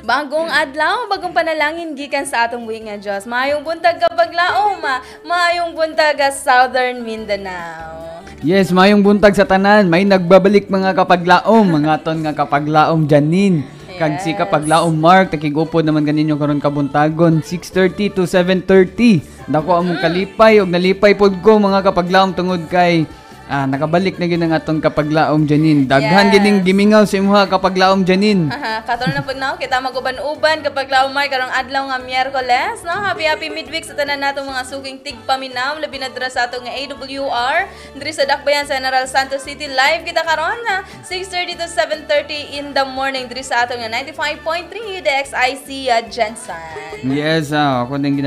Bagong adlaw, bagong panalangin gikan sa atong buhi nga Dios. Maayong buntag kapag laom, maayong buntag sa Southern Mindanao. Yes, maayong buntag sa tanan. May nagbabalik mga kapaglaom, mga ton nga kapaglaom Janine. Kag si kapaglaom Mark, takigupod naman ganinyo karon kabuntagon 6:30 to 7:30. Dako among kalipay og nalipay pod ko mga kapaglaom tungod kay nakabalik na gyud ang atong kapaglaom Janine. Daghan gining gimingaw sa imuha kapaglaom Janine. Katon na pagnaw kita maguban-uban kapaglaom Mark karong adlaw nga Miyerkules, no? Happy midweek sa tanan natong mga suging tigpaminaw labi na dira sa atong nga AWR diri sa Dakbayan sa General Santos City. Live kita karon na 6:30 to 7:30 in the morning diri sa atong nga 95.3 DXIC Jensen. Yes, ako din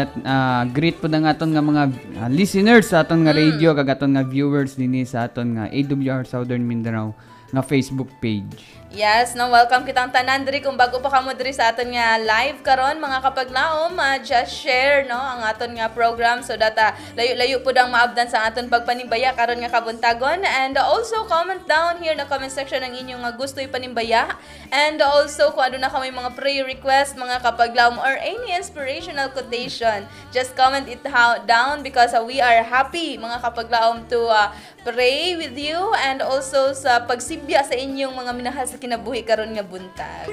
greet po ng aton nga mga listeners sa aton nga radio kag aton nga viewers dinhi sa aton nga AWR Southern Mindanao nga Facebook page. Yes, no, welcome kitang tanan diri kung bago pa kamo diri sa aton nga live karon mga kapaglaom, just share no ang aton nga program so that layo-layo pud ang maabdan sa aton pagpanimbaya karon nga kabuntagon, and also comment down here na comment section ang inyong nga gusto ipanimbaya, and also kung ano na kami mga prayer request mga kapaglaom or any inspirational quotation, just comment it down because we are happy mga kapaglaom to pray with you and also sa pagsibya sa inyong mga minahal sa kinabuhi karon nga buntag.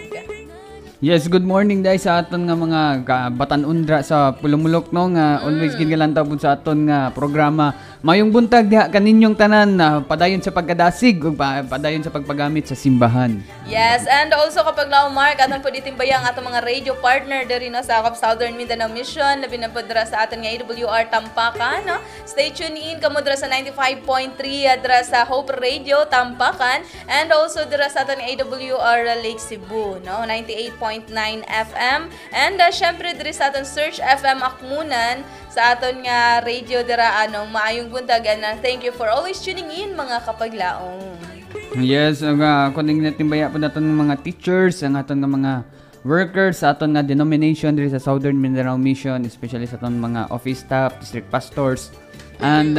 Yes, good morning dahil sa aton nga mga batan-undra sa Pulumulok no nga always gingalantaw pud sa aton nga programa. Mayong buntag diha kaninyong tanan na padayon sa pagkadasig ug padayon sa pagpagamit sa simbahan. Yes, and also kapag lao Mark, aton po ditimbayang ato mga radio partner diri no sa akop Southern Mindanao Mission, labi na po dira sa aton nga AWR Tampakan, no? Stay tuned in kamo dira sa 95.3 dira sa Hope Radio Tampakan, and also dira sa aton nga AWR Lake Cebu, no? 98.9 FM, and syempre diri sa aton Search FM Akmunan sa aton nga radio dira maayong buntag, and thank you for always tuning in mga kapaglaong. Yes, kuning natimbaya po naton mga teachers, ang aton nga mga workers sa aton nga denomination diri sa Southern Mindanao Mission, especially sa aton mga office staff, district pastors, and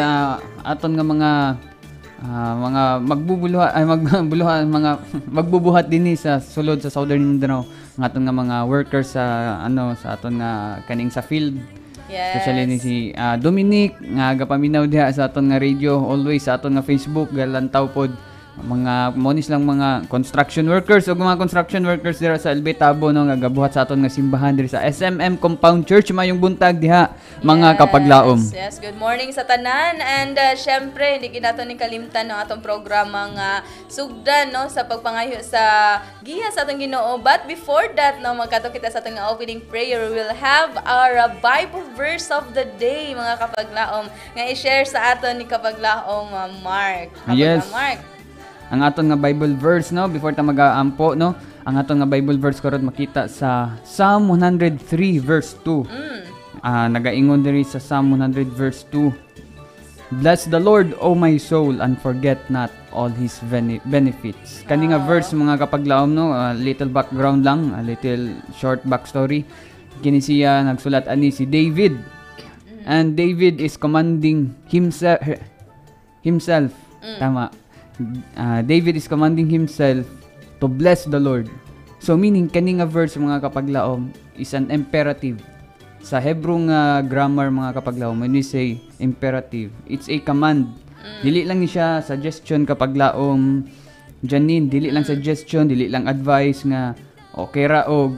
aton nga mga magbubuhat dinhi sa sulod sa Southern Mindanao, ang aton nga mga workers sa sa aton nga kaning sa field. Yes. Especially ni si Dominic nga gapaminaw diha sa aton nga radio, always sa aton nga Facebook galantaw pod mga monis lang mga construction workers o mga construction workers dira sa Elbetabo no nga gabuhat sa aton nga simbahan diri sa SMM Compound Church. Mayong buntag diha mga kapaglaom. Yes, good morning sa tanan, and syempre hindi ginato ni kalimtan no atong programa nga sugdan no sa pagpangayo sa giya sa atong Ginoo. But before that no magkato kita sa atong nga opening prayer, we will have our Bible verse of the day mga kapaglaom nga i-share sa aton ni kapaglaom Mark. Yes. Mark. Ang aton nga Bible verse no before ta mag-aampo no, ang aton nga Bible verse karon makita sa Psalm 103 verse 2. Nagaingon diri sa Psalm 100 verse 2. Bless the Lord, O my soul, and forget not all his benefits. Kani nga verse mga kapaglaom no, little background lang, a little short backstory. Kini siya nagsulat ani si David. And David is commanding himself. Tama. David is commanding himself to bless the Lord. So meaning kani nga verse mga kapaglaom is an imperative. Sa Hebrew nga grammar mga kapaglaom, when we say imperative, it's a command. Dili lang ni siya suggestion kapaglaom. Janine, dili lang suggestion, dili lang advice nga okay ra og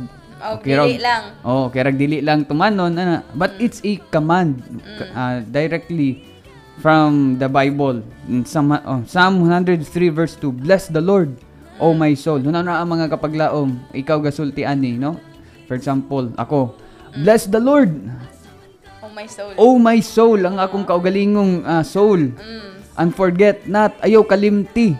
dili lang. Okay ra dili lang tumanon ana. But it's a command directly from the Bible. In Psalm 103 verse 2, bless the Lord, O my soul. Huna na ang mga kapaglaom, ikaw gasulti ani, no? For example, ako, bless the Lord, O my soul. O my soul, ang akong kaugalingong soul. And forget not, ayaw kalimti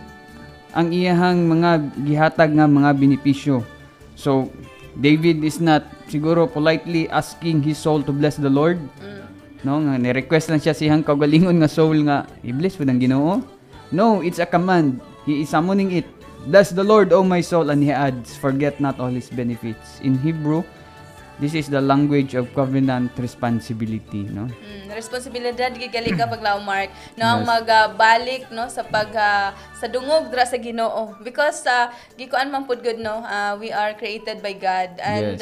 ang iyahang mga gihatag nga mga benepisyo. So, David is not siguro politely asking his soul to bless the Lord. No, nga ni-request lang siya siyang kaugalingon nga soul nga i-bless pud ang Ginoo. No, it's a command. He is summoning it. Bless the Lord, O my soul, and he adds, forget not all his benefits. In Hebrew, this is the language of covenant responsibility, no? Responsibilidad gigali ka paglaom Mark no ang magbalik no sa sa dungog dra sa Ginoo, because gikuan man pud gud no, we are created by God, and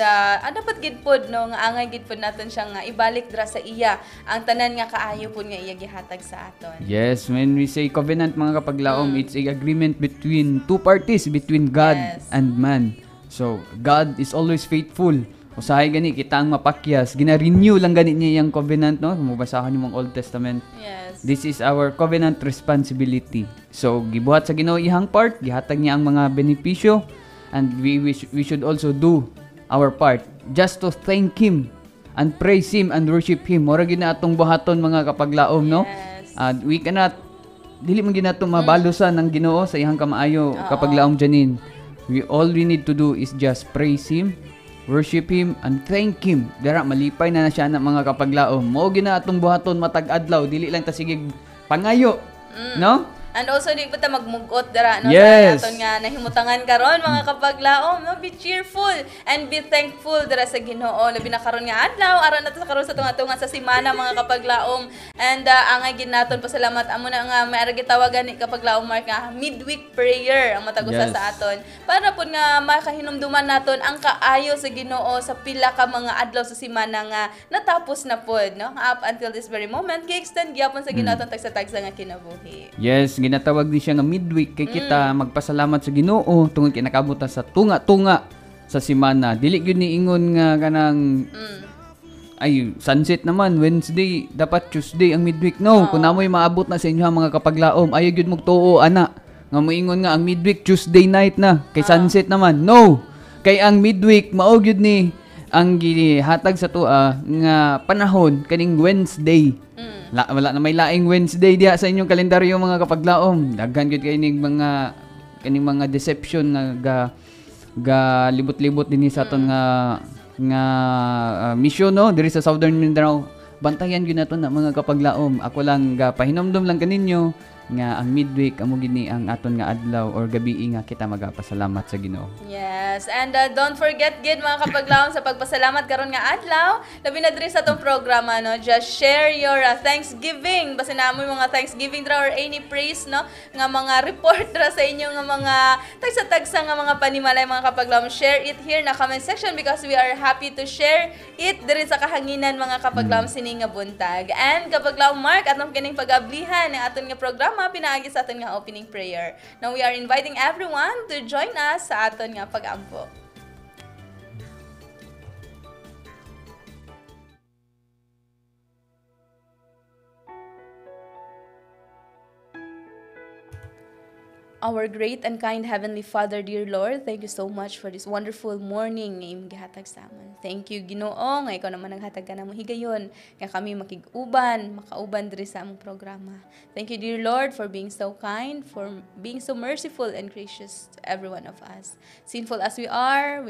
dapat gid pud no nga angay gid pud naton siya nga ibalik dra sa iya ang tanan nga kaayo pud nga iya gihatag sa aton. Yes, when we say covenant mga kapaglaom, it's a agreement between two parties, between God and man. So God is always faithful. Usahay gani kita ang mapakyas, gina-renew lang gani niya yung covenant no, mabasahan niyo ang Old Testament. Yes. This is our covenant responsibility. So gibuhat sa Ginoo ihang part, gihatag niya ang mga benepisyo, and we should also do our part just to thank him and praise him and worship him. Mora gid na atong buhaton mga kapaglaom no. We cannot dili man gid nato mabalusan ang Ginoo sa ihang kamaayo kapaglaom Janine. All we need to do is just praise him, worship him, and thank him. Dara malipay na siya na mga kapaglaom. Mao gina atong buhaton matag adlaw, dili lang ta sige pangayo, no? And also di pa ta magmugot dara no yes. sa aton nga nahimutangan karon mga kapaglaom no, be cheerful and be thankful dara sa Ginoo labi na karon nga adlaw aron nato sa karon sa tunga-tunga sa semana mga kapaglaom, and angay gid naton pasalamat amo na nga may ara gitawagan ni kapaglaom Mark nga midweek prayer ang matagusa sa aton para pud nga makahinumduman naton ang kaayo sa Ginoo sa pila ka mga adlaw sa semana nga natapos na pud no, up until this very moment gi-extend gyapon sa Ginoo atong tagsa-tagsa nga kinabuhi. Yes, ginatawag din siya nga midweek kay kita magpasalamat sa Ginoo tungod kay nakabuta sa tunga-tunga sa semana. Dili gyud ni ingon nga kanang ay sunset naman Wednesday, dapat Tuesday ang midweek. No, kung namoy maabot na sa inyo ang mga kapaglaom, ayo gyud mog tuo ana. Nga moingon nga ang midweek Tuesday night na kay sunset naman. No. Kay ang midweek mao gyud ni ang gihatag sa tua nga panahon kaning Wednesday. Wala na may laing Wednesday diha sa inyong kalendaryo mga kapaglaom. Daghan gyud kay ning mga deception nga ga libot-libot dinhi sa aton nga mission no diri sa Southern Mindanao. Bantayan gyud naton na mga kapaglaom. Ako lang pahinomdom lang kaninyo nga ang midweek amo gid ni ang aton nga adlaw or gabi nga kita magapasalamat sa Ginoo. Yes, and don't forget gid mga kapaglaom sa pagpasalamat karon nga adlaw, labi na diri sa atong programa no. Just share your thanksgiving. Basta na mo mga thanksgiving dra or any praise no nga mga report dra sa inyo nga mga tagsa-tagsa nga mga panimalay mga kapaglaom. Share it here na comment section because we are happy to share it diri sa kahanginan mga kapaglaom sini nga buntag. And kapaglaom Mark atong kining pag-ablihan ng aton nga programa pinaagi sa aton nga opening prayer. Now we are inviting everyone to join us sa aton nga pag-ampo. Our great and kind Heavenly Father, dear Lord, thank you so much for this wonderful morning nga imong gihatag sa amon. Thank you, Ginoo, nga ikaw naman naghatag ka namong higayon, nga kami makauban diri sa among programa. Thank you, dear Lord, for being so kind, for being so merciful and gracious to every one of us. Sinful as we are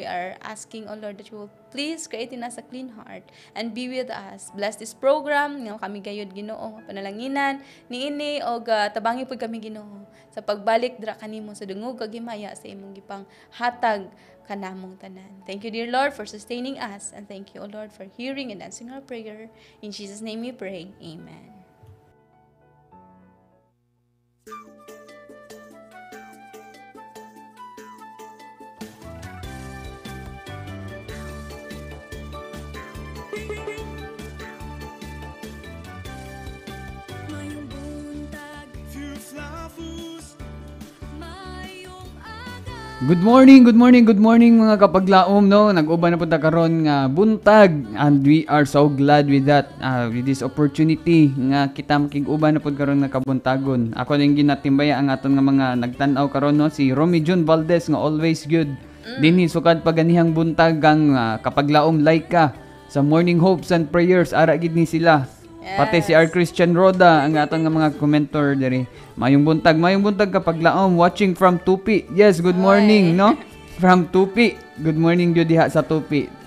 asking, O Lord, that you will please create in us a clean heart and be with us. Bless this program, nga kami gayud, Ginoo, panalanginan, niini, o tabangi po kami, Ginoo, sa pagbalik dra kanimo sa dungog kag himaya sa imong gipang hatag kanamong tanan. Thank you, dear Lord, for sustaining us, and thank you, O Lord, for hearing and answering our prayer. In Jesus' name we pray. Amen. Good morning mga kapaglaom no. Nag-uban na punta karon nga buntag and we are so glad with that with this opportunity nga kita makig-uban na pud karon nga kabuntagon. Ako ning ginatimbaya ang aton nga mga nagtan-aw karon no si Romy June Valdez nga always good. Dinhi sukad paganihang buntag ang kapaglaom like ka sa Morning Hopes and Prayers ara gid ni sila. Yes. Pati si R. Christian Roda ang aton nga mga commentor diri. Mayong buntag kapaglaom watching from Tupi. Yes, good morning no. From Tupi. Good morning gyud diha sa Tupi.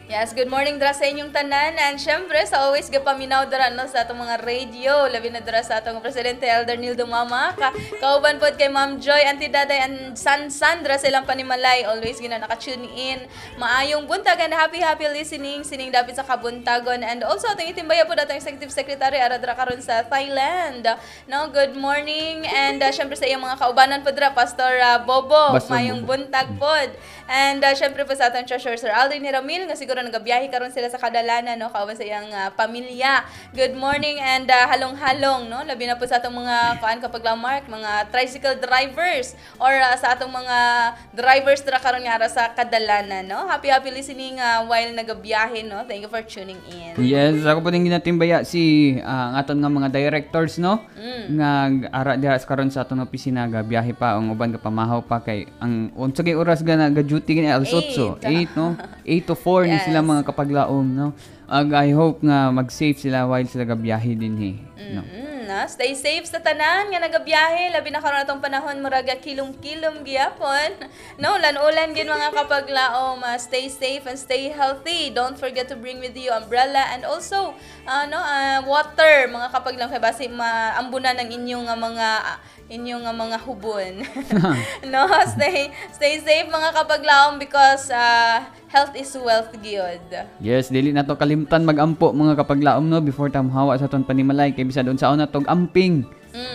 Yes, good morning dra sa inyong tanan, and syempre sa always gapaminaw dra no sa atong mga radio, labi na dra sa atong presidente Elder Nildo Mama, kauban pod kay Ma'am Joy, Auntie Daday and San Sandra silang panimalay, always gina naka-tune in. Maayong buntag and happy listening dapat sa kabuntagon, and also atong itimbaya pod atong Executive Secretary ara dra karon sa Thailand. No, good morning, and syempre sa iyang mga kaubanan pod dra Pastor Bobo, maayong buntag pod. And syempre po sa atong treasurer Sir Aldrin Ramil nga siguro nagabiyahe karon sila sa kadalanan no kauban sa iyang pamilya. Good morning and halong-halong no labi na po sa atong mga kapaglaom Mark, mga tricycle drivers or sa atong mga drivers dra karon nga sa kadalanan no. Happy listening while nagabiyahe no. Thank you for tuning in. Yes, ako po ning ginatimbaya si ang aton nga mga directors no nga ara diha karon sa atong opisina gabiyahe pa ang uban ka pamahaw pa kay ang unsay oras ga duty gani alas 8 no 8 to 4 ni sila mga kapaglaom no. I hope nga mag-safe sila while sila gabiyahe din no. Stay safe sa tanan nga nagabiyahe labi na karon atong panahon murag kilom-kilom gyapon no lan-ulan gid mga kapaglaom. Stay safe and stay healthy. Don't forget to bring with you umbrella and also water mga kapaglaom kay basi maambunan ng inyong mga hubon. No, stay safe mga kapaglaom because health is wealth gyud. Yes, dili na to kalimtan magampo mga kapaglaom no before tamhawa sa aton panimalay kay bisad unsa na tong amping.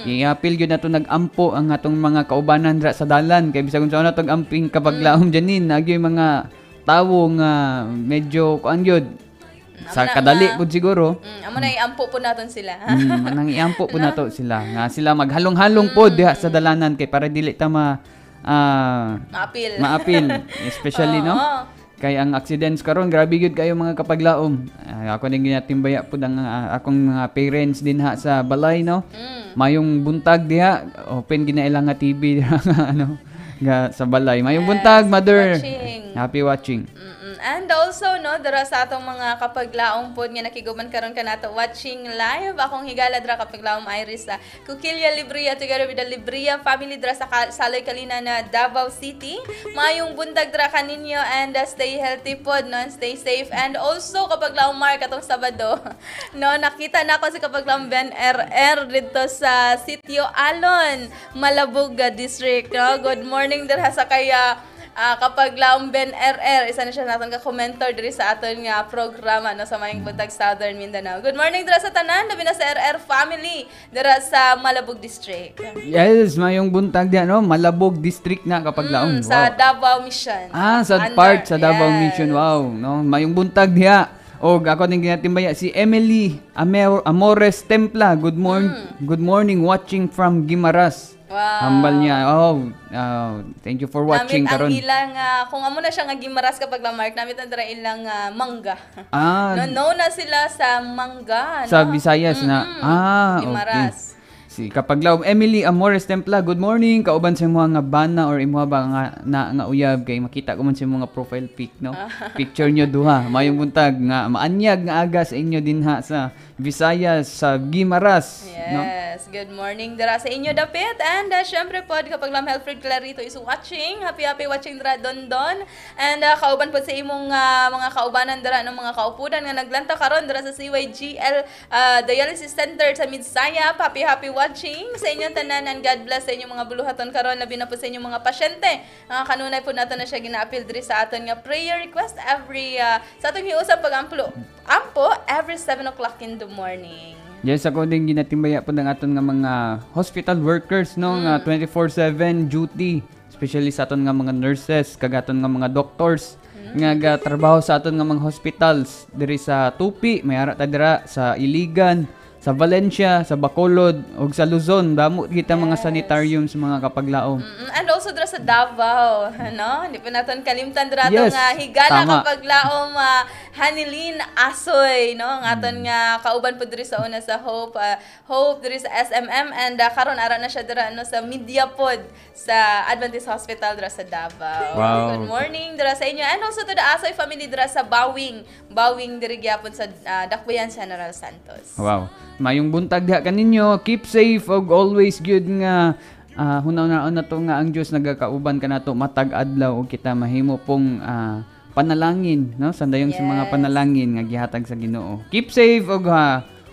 I-appeal gyud nato nag-ampo ang atong mga kaubanan dra sa dalan kay bisag unsa na tong amping kapaglaom janin nagyoy mga tawo nga medyo kuan gyud sa kadali pud siguro. Amo na iampo po naton sila. Manang iampo po nato sila nga sila maghalong-halong pod diha sa dalanan kay para dili ta Maapil. Especially no. Kay ang accidents karon grabe gyud kayo mga kapaglaom. Ako din ginatimbaya pud ang akong mga parents din ha sa balay no. Mayong buntag diha open ginailang nga TV ano sa balay. Mayong buntag mother. Watching. Happy watching. And also, no, dara sa atong mga kapaglaong pod nga nakiguban karon kanato watching live. Akong higala dra kapaglaom Iris sa Kukilya Libria together with the Libria family dra sa Saloy Kalina na Davao City. Mayong buntag dra kaninyo and stay healthy pod, no, and stay safe. And also kapaglaom Mark atong Sabado, no, nakita na ako si kapaglaom Ben RR dito sa Sitio Alon, Malabug District, no. Good morning dira sa kaya kapag laong Ben RR, isa na siya natin ka-commentor diri sa aton nga programa no, sa Mayong Buntag Southern Mindanao. Good morning dira sa tanan, labi na sa RR family dira sa Malabog District. Yes, Mayong Buntag diha no, Malabog District na kapag laong. Sa Davao Mission. Sa part sa Davao Mission. Wow, no, Mayong Buntag diha. Og ako din ginatimbaya si Emily Amores Templa. Good morning watching from Guimaras. Wow. Hambal niya. Thank you for watching karon. Namit ang ilang kung amo na siya nga Gimaras kapag lamark, namit ang dira ilang mangga. No na sila sa mangga, sa no? Visayas na. Gimaras. Okay. Si kapaglaom Emily Amores Templa, good morning. Kauban sa mga nga bana or imuha ba nga uyab kay makita ko man sa mga profile pic, no? Picture nyo duha. Mayong buntag nga maanyag nga aga sa inyo din ha sa Visayas, sa Guimaras. Yes, no? Good morning dira sa inyo dapit. And syempre po, kapag Lam Helfred Clarito is watching. Happy watching dira Dondon. And kauban po sa imong mga kaubanan dira ng mga kaupudan nga naglanta karon dira sa CYGL Dialysis Center sa Midsayap. Happy watching sa inyong tanan and God bless sa inyong mga buluhaton karon labi na po sa inyong mga pasyente. Kanunay po nato na siya gina-appeal diri sa aton nga prayer request every sa atong hiusap pag-ampo every 7 o'clock in the morning. Yes, ako din ginatimbaya po ng aton nga mga hospital workers, no, nga 24/7 duty, especially sa aton nga mga nurses, kagaton nga mga doctors nga trabaho sa aton nga mga hospitals diri sa Tupi, may ara ta dira sa Iligan, sa Valencia, sa Bacolod, ug sa Luzon, damo kita mga sanitarium sa mga kapaglaom. And also dira sa Davao, no? Hindi pa natin kalimtan dira nga higala kapaglaom Hanilin Asoy, no? Ang aton nga kauban po diri sa una sa Hope diri sa SMM and karon ara na siya dira no sa Mediapod sa Adventist Hospital dira sa Davao. Wow. Good morning dira sa inyo and also to the Asoy family dira sa Bawing diri gyapon sa Dakbayan General Santos. Wow. Mayong buntag diha kaninyo, keep safe og always good nga hunaw na to nga ang Dios nagakauban kanato matag adlaw og kita mahimo pong panalangin, no? Sandayon sa mga panalangin nga gihatag sa Ginoo. Keep safe og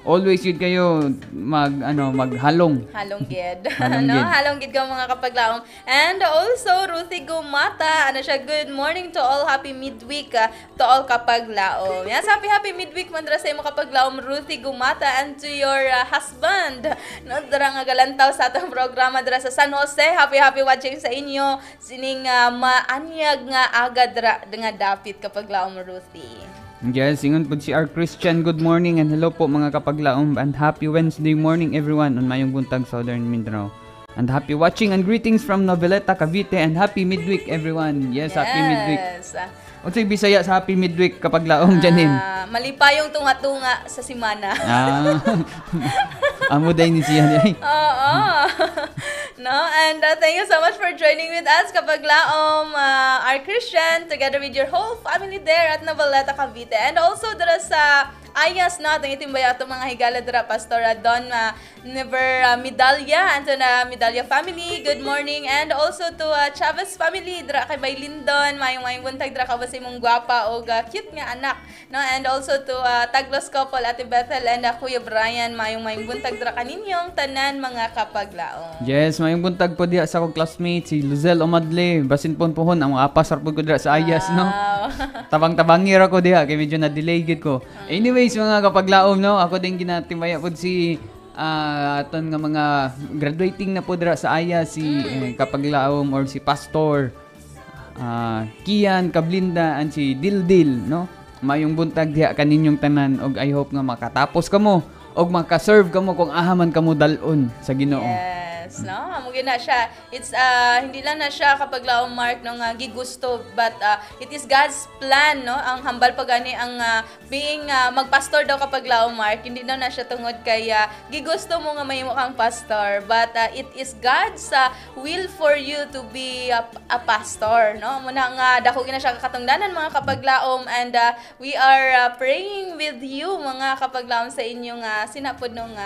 always yun kayo maghalong. Halong gid. No? Halong gid ka mga kapaglaom. And also Ruthie Gumata, siya, good morning to all, happy midweek to all kapaglaom. Yes, happy midweek man dira sa imo kapaglaom Ruthie Gumata and to your husband. No, dira nga galantaw sa atong programa dira sa San Jose. Happy watching sa inyo. Sining maanyag nga aga dira nga dapit kapaglaom Ruthie. Yes, ingon po si R. Christian, good morning and hello po mga kapaglaom and happy Wednesday morning everyone on Mayong Buntag Southern Mindanao. And happy watching and greetings from Noveleta, Cavite and happy midweek everyone. Yes. Happy midweek. Unsay Bisaya sa happy midweek kapaglaom Janine? Malipayong tunga-tunga sa simana. Amo day ni siya day. Oo. No, and thank you so much for joining with us kapaglaom our Christian together with your whole family there at Noveleta, Cavite. And also dira sa Ayas na itong itimbaya itong mga higala dira Pastor Don Never Medalya and to na Medalya family, good morning. And also to Chavez family dira kay Baylindon, mayong buntag dira ka ba sa imong gwapa o cute nga anak, no? And also to Taglos couple Ate Bethel and Kuya Brian, mayong buntag dira kaninyong tanan mga kapaglaom. Yes, mayong buntag po diha sa akong classmate si Luzel Omadle, basin pon pohon ang mga apasar po ko dira sa Ayas, no? Tabang-tabangir ako diha kay medyo na-delay gid ko. Anyways, mga kapaglaom, no, ako din ginatimbaya po si aton nga mga graduating na po dira sa Aya si kapaglaom or si Pastor Kian Kablinda and si Dildil, no? Mayong buntag diha kaninyong tanan og I hope nga makatapos kamo og makaserve kamo kung ahaman kamo dalon sa Ginoo. Yes. Yes, no? Amo na siya. It's hindi lang na siya kapag laom Mark no nga gigusto, but it is God's plan, no? Ang hambal pagani ang being magpastor daw kapag laom Mark, hindi daw na siya tungod kay gigusto mo nga mahimo kang pastor, but it is God's will for you to be a pastor, no? Muna nga dako gina siya kakatungdanan mga kapaglaom, and we are praying with you mga kapaglaom sa inyong sinapod nung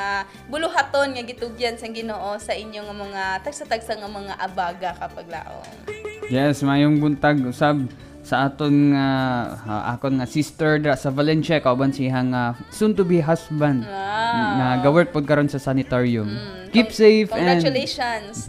buluhaton nga gitugyan sa Ginoo sa inyong mga tagsa-tagsa nga mga abaga kapaglaom. Yes, mayong buntag usab sa aton nga akon nga sister dra sa Valencia kauban siyang soon to be husband nga gawork pod karon sa sanitarium. Keep safe congratulations.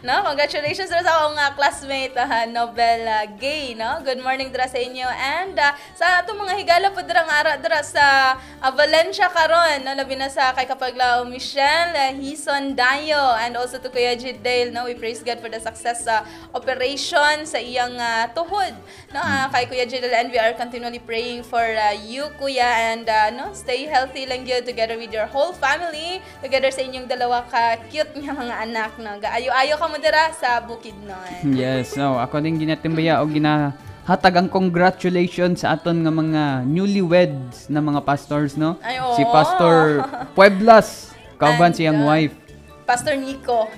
No, congratulations dra sa akong classmate Nobel Gay, no. Good morning dra sa inyo, and sa atong mga higala pod dra nga ara dra sa Valencia karon, no, labi na sa kay kapaglaom Michelle Hison Dayo, and also to Kuya Jidale, no. We praise God for the success sa operation sa iyang tuhod, no, kay Kuya Jidale, and we are continually praying for you, Kuya, and no, stay healthy lang gyud together with your whole family, together sa inyong dalawa ka cute nga mga anak, no. Gaayo-ayo ka mo dira sa Bukidnon. Yes, so ako din ginatimbaya o ginahatag ang congratulations sa aton nga mga newlyweds na mga pastors, no. Si Pastor Pueblas, kauban siyang wife. Pastor Nico.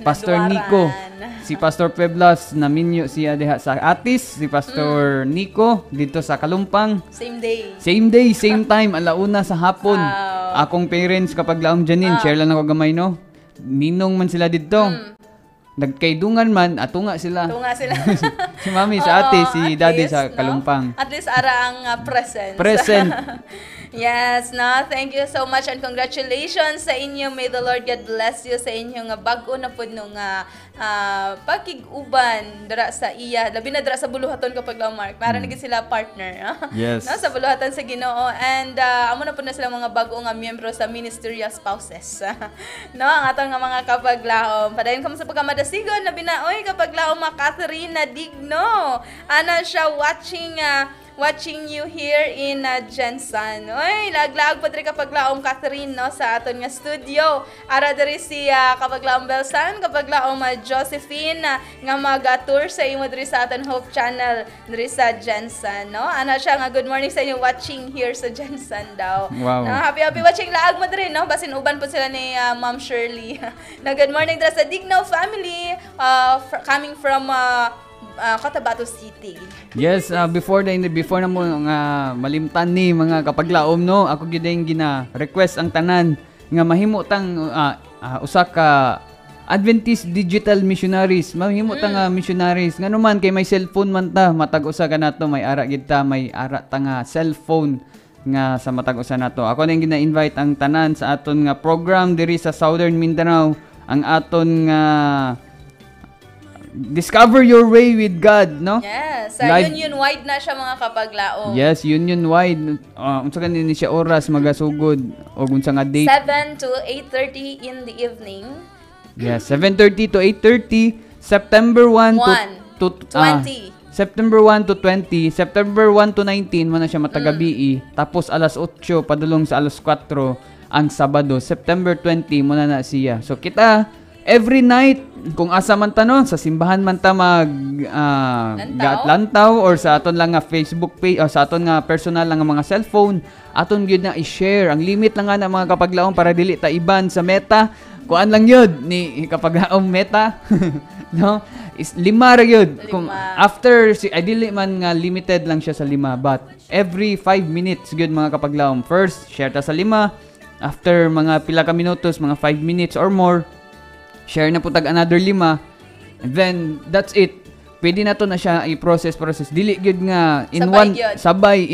Si Pastor Pueblas naminyo siya diha sa Atis, si Pastor Nico dito sa Kalumpang. Same day, same time, alauna sa hapon. Akong parents kapag laong Janine, share lang ako gamay, no. Ninong man sila dito. Nagkaidungan man, atunga sila. Si Mami sa ate, si Daddy sa Kalumpang. No? At least ara ang present. Yes, no, thank you so much and congratulations sa inyo. May the Lord God bless you sa inyong bag-o na pod nung pagkiguban dara sa iya. Labi na dara sa buluhaton kapag law Mark. Para naging sila partner. Yes. No, sa buluhaton sa Ginoo, and amo na pod na sila mga bag-o nga miyembro sa ministerial spouses. No, ang atong nga mga kapaglaom. Padayon kamo sa pagkamadasigon labi na oy kapaglaom Catherine Digno. Ana siya watching you here in Jensen. Oy, laglag po diri kapaglaom Catherine, no, sa aton nga studio. Ara diri si kapaglaom Belsan, kapaglaom Josephine nga mag-tour sa imo diri sa aton Hope Channel diri sa Jensen, no. Ana siya nga good morning sa inyo watching here sa Jensen daw. Wow. No, happy watching laag mo diri, no. Basin uban po sila ni Ma'am Shirley. Na good morning diri sa Digno family coming from Cotabato City. Yes, before na mo nga malimtan ni mga kapaglaom, no, ako gyud yung gina-request ang tanan nga mahimo tang usa ka Adventist digital missionaries, mahimo tang missionaries ngano man kay may cellphone man ta, matag usa ka nato, may ara gid ta, may ara ta nga cellphone nga sa matag usa nato. Ako na gina-invite ang tanan sa aton nga program diri sa Southern Mindanao, ang aton nga Discover Your Way with God, no? Yes, union-wide na siya mga kapaglaom. Yes, union-wide. Unsa kanin ni siya oras magasugod o unsa nga date? 7 to 8:30 in the evening. Yes, 7:30 to 8:30, September 1 to 20. September 1 to 20, September 1 to 19 man na siya matagabi. Tapos alas 8 padulong sa alas 4 ang Sabado, September 20 muna na siya. So kita every night, kung asa man ta, no, sa simbahan man ta lantaw or sa aton lang nga Facebook page o sa aton nga personal lang nga mga cellphone, aton gyud na i-share. Ang limit lang nga na mga kapaglaom para dili ta iban sa meta. Kuan lang yun ni kapaglaom meta. No? Is 5 ra yun. Kung after dili man nga limited lang siya sa 5, but every 5 minutes gyud mga kapaglaom. First, share ta sa 5. After mga pila ka minutos, mga 5 minutes or more, share na po tag another 5, and then that's it. Pwede na to na siya i-process. Dili gyud nga sabay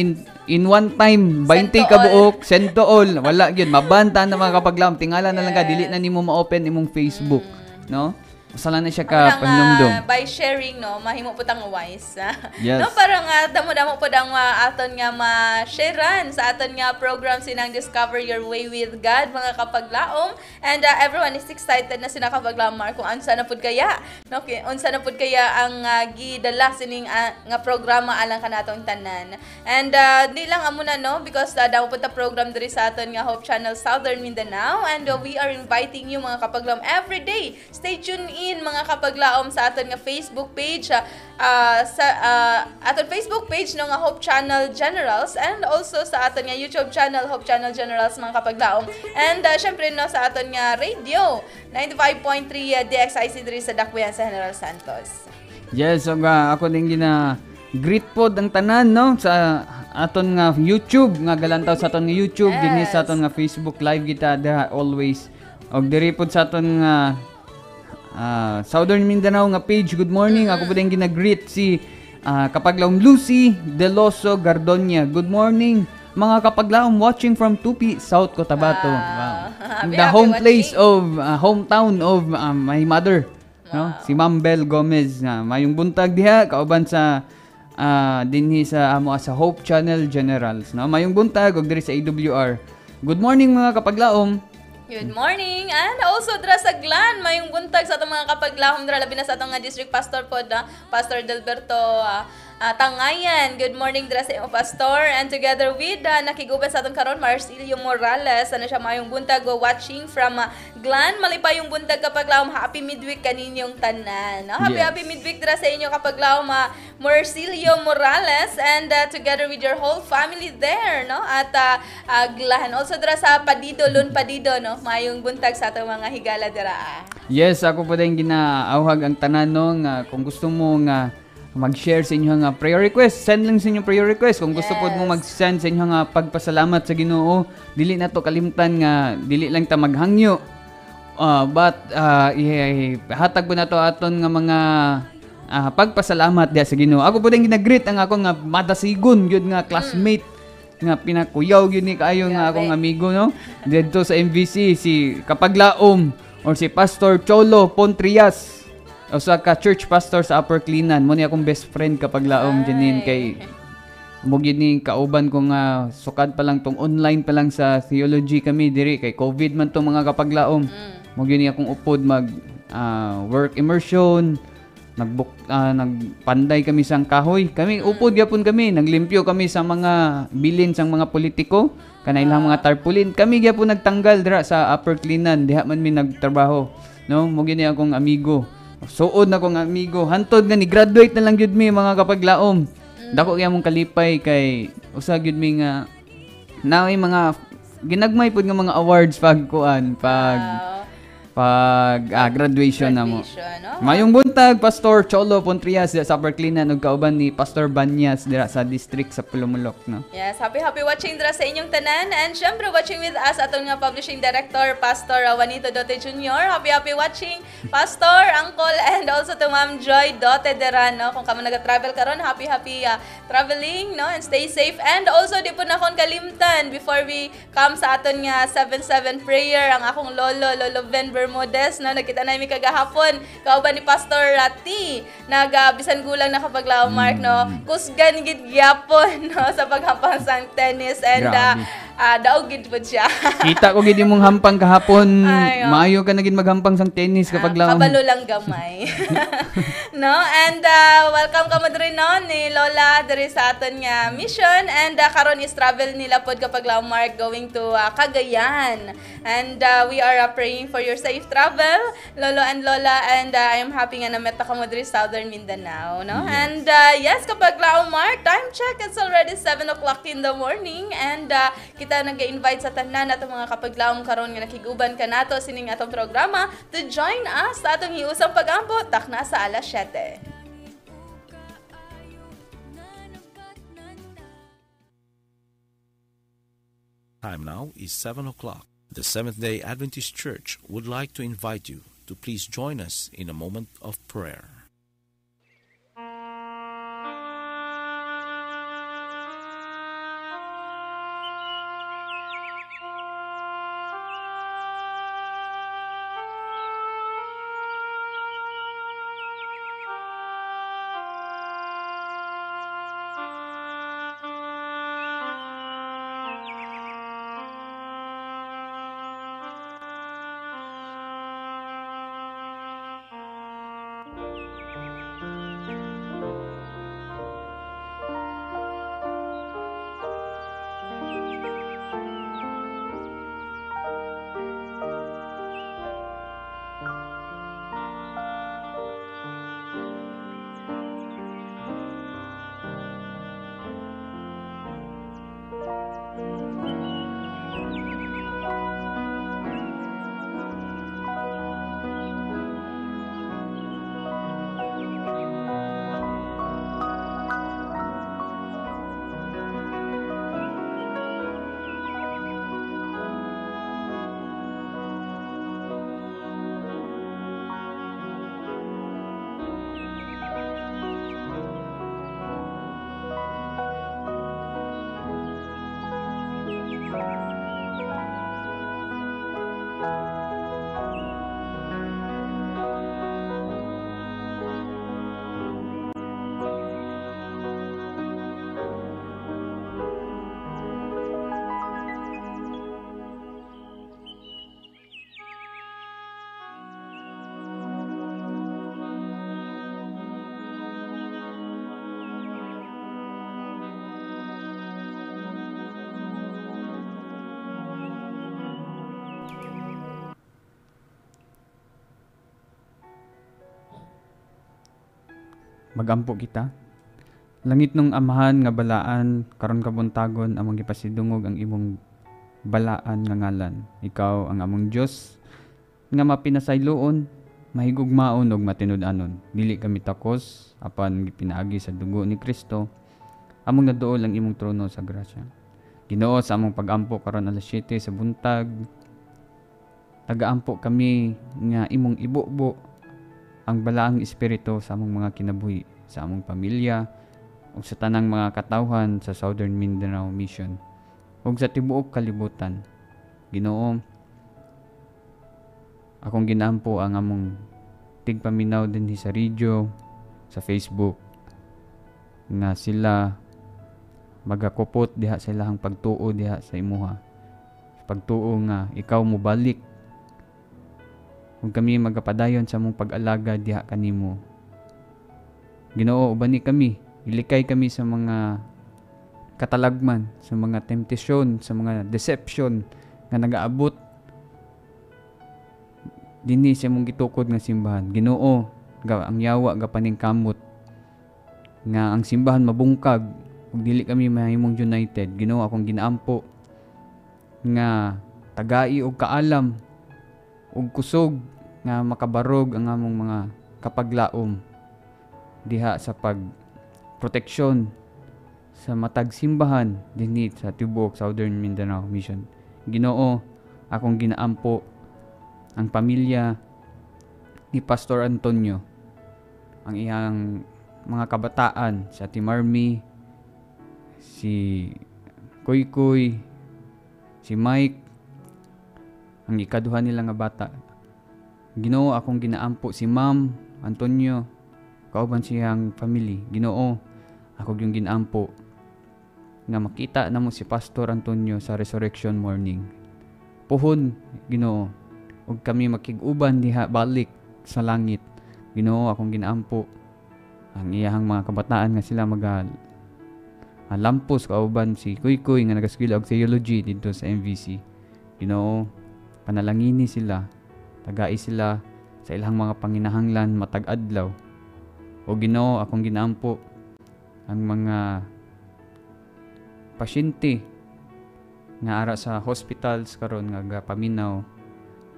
in one time 20 ka buok, send to all. Wala gyud, mabanta na mga kapaglaom. Tingala na lang ka, dili na nimo ma-open imong Facebook, no? Sala na siya ka panumdum. By sharing, no, mahimo po tang wise. Yes. No, parang damo-damo po ang aton nga ma-sharean sa aton nga program sinang Discover Your Way with God, mga kapaglaom. And everyone is excited na sina kapaglaom, Mark, kung unsa na pud kaya. No, unsa na pud kaya ang gidala sining nga programa alang kanatong tanan. And di lang amo na, no, because damo pud ta program diri sa aton nga Hope Channel Southern Mindanao, and we are inviting you mga kapaglaom every day. Stay tuned in mga kapaglaom sa aton nga Facebook page, sa aton Facebook page no nga Hope Channel Generals, and also sa aton nga YouTube channel Hope Channel Generals mga kapaglaom. And syempre no sa aton nga radio 95.3 DXIC diri sa Dakbayan sa General Santos. Yes, so ako din greet pod ang tanan no sa aton nga YouTube nga galantaw sa aton nga YouTube, dinhi sa aton nga Facebook live kita always. Og diri pod sa aton nga Southern Mindanao nga page. Good morning. Ako po din ginagreet si kapaglaom Lucy Deloso Gardonia. Good morning mga kapaglaom watching from Tupi, South Cotabato. Wow. The home place of hometown of my mother. No? Si Ma'am Bel Gomez. Mayong buntag diha kauban sa dinhi sa amo sa Hope Channel Generals. No? Mayong buntag og diri sa AWR. Good morning mga kapaglaom. Good morning! And also, dra sa Glan, mayong buntag sa itong mga kapaglahom dra, labi na sa itong District Pastor po, Pastor Delberto Tangayan. Good morning dra sa imo, Pastor. And together with nakiguban sa itong karon Marcilio Morales, ano siya mayong buntag watching from Glan. Malipay yung buntag kapaglahom. Happy midweek kaninyong tanan. No? Happy midweek dra sa inyo kapaglahom, Marcilio Morales, and together with your whole family there, no? At Glan. Also dra sa Padido, Lun Padido, no? Mayong buntag sa itong mga higala dira. Yes, ako po din ginaawhag ang tanan no, kung gusto mo nga mag-share sa inyo nga prayer request, send lang sa inyo prayer request. Kung gusto po mo mag-send sa inyo nga pagpasalamat sa Ginoo, dili na to kalimtan nga dili lang ta maghangyo. But hatag po na to aton nga mga pagpasalamat diha sa Ginoo. Ako po din ginagreet ang ako nga madasigon gyud nga classmate nga pinakuyaw gyud ni kaayo nga akong amigo no. Dito sa MVC si Kapaglaom or si Pastor Cholo Pontrias. O sa ka-church pastor sa Upper Clinan. Mo ni akong best friend Kapaglaom Janine kay mo gyud ni kauban ko nga sukad pa lang tong online pa lang sa theology kami diri kay COVID man tong mga Kapaglaom. Mo gyud ni akong upod mag work immersion, nagpanday kami sang kahoy. Kami upod gyapon kami, naglimpyo kami sa mga bilin sang mga politiko, kanay ilang mga tarpaulin. Kami gyapon nagtanggal dira sa Upper Clinan, diha man mi nagtrabaho. No, mo gyud ni akong amigo. Suod na kong amigo. Hantod nga ni graduate na lang gyud mi mga Kapaglaom. Dako kaya mong kalipay kay usa gyud mi nga naay mga ginagmay pud nga mga awards pag graduation na mo. No? Mayong buntag Pastor Cholo Pontrias sa Upper Clinan ug kauban ni Pastor Banyas dira sa district sa Pulumulok, no. Yes, happy watching dira sa inyong tanan, and syempre watching with us aton nga publishing director Pastor Juanito Dote Jr. Happy watching Pastor, Uncle, and also to Ma'am Joy Dote dira, no. Kung kamo naga-travel karon, happy traveling, no, and stay safe. And also di po na kon kalimtan before we come sa aton nga 7-7 prayer ang akong Lolo Ben Bermudez, no, nakita na mi kagahapon kauban ni Pastor T bisan gulang na Kapaglaom Mark, no, kusgan gid gyapon no sa paghampang sang tennis, and daog gid pud siya. Kita ko gid imong hampang kahapon. Maayo ka na gid maghampang sang tennis Kapaglaom. Kabalo lang gamay. No, and welcome ka mo diri no ni Lola diri sa aton nga mission, and karon is travel nila pod Kapaglaom Mark going to Cagayan, and we are praying for your safe travel, Lolo and Lola, and I am happy nga na-met ka mo diri Southern Mindanao, no? Yes. And yes, Kapaglaom Mark, time check, it's already 7 o'clock in the morning, and kita nag-invite sa tanan atong mga Kapaglaom karon nga nakiguban ka nato sining atong programa to join us sa atong hiusang pag-ambot takna sa alas 7. Time now is 7 o'clock. The Seventh-day Adventist Church would like to invite you to please join us in a moment of prayer. Magampo kita. Langit nung amahan nga balaan karon kabuntagon among gipasidungog ang imong balaan nga ngalan. Ikaw ang among Dios nga mapinasayloon, mahigugmaon ug matinud-anon. Dili kami takos apan gipinaagi sa dugo ni Kristo. Among naduol ang imong trono sa grasya. Ginoo, sa among pag-ampo karon alas 7 sa buntag, taga-ampo kami nga imong ibubo ang balaang espiritu sa among mga kinabuhi, sa among pamilya, ug sa tanang mga katawhan sa Southern Mindanao Mission, ug sa tibuok kalibutan. Ginoo, akong ginampo ang among tigpaminaw din sa radio, sa Facebook, nga sila magakupot diha sa ilahang pagtuo diha sa imuha. Pagtuo nga ikaw mo balik. Kung kami magapadayon sa mong pag-alaga diha kanimo. Ginoo, ubani kami, ilikay kami sa mga katalagman, sa mga temptasyon, sa mga deception nga nagaabot dinhi sa mong gitukod nga simbahan. Ginoo, ang yawa gapaning kamot nga ang simbahan mabungkag ug dili kami mahimong united. Ginoo, akong ginaampo nga tagai og kaalam ug kusog nga makabarog ang among mga kapaglaom diha sa pagproteksyon sa matag simbahan dinhi sa tibuok Southern Mindanao Mission. Ginoo, akong ginaampo ang pamilya ni Pastor Antonio, ang iyang mga kabataan, si Ate Marmy, si Kuy, si Mike, ang ikaduhan nila nga bata. Ginoo, akong ginaampo si Ma'am Antonio, kauban siyang family. Ginoo, ako yung ginaampo nga makita namo si Pastor Antonio sa resurrection morning. Puhon, Ginoo, ug kami makig-uban diha balik sa langit. Ginoo, akong ginaampo ang iyahang mga kabataan nga sila lampos kauban si Kuy nga nagaskwela og theology dito sa MVC. Ginoo, panalangini sila, tagai sila sa ilang mga panginahanglan matag adlaw. O Ginoo, akong ginaampo ang mga pasyente nga ara sa hospitals karon nga paminaw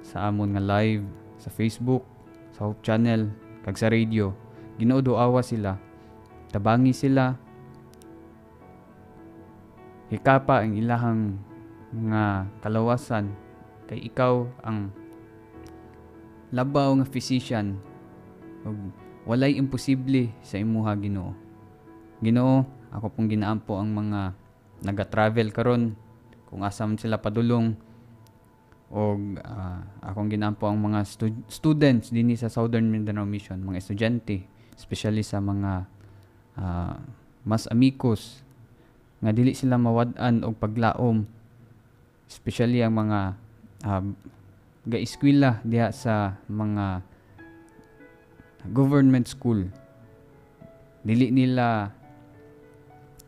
sa amon nga live sa Facebook, sa Hope Channel, kag sa radio. Ginoo, duawa sila, tabangi sila, hikapa ang ilahang nga kalawasan, kay ikaw ang labaw nga physician ug walay imposible sa imuha, Ginoo. Ginoo, ako pong ginaampo ang mga naga-travel karon kung asam sila padulong, og akong ginaampo ang mga students dinhi sa Southern Mindanao Mission, mga estudyante, especially sa mga mas amigos nga dili sila mawad-an og paglaom, especially ang mga ga-eskwela diha sa mga government school. Dili nila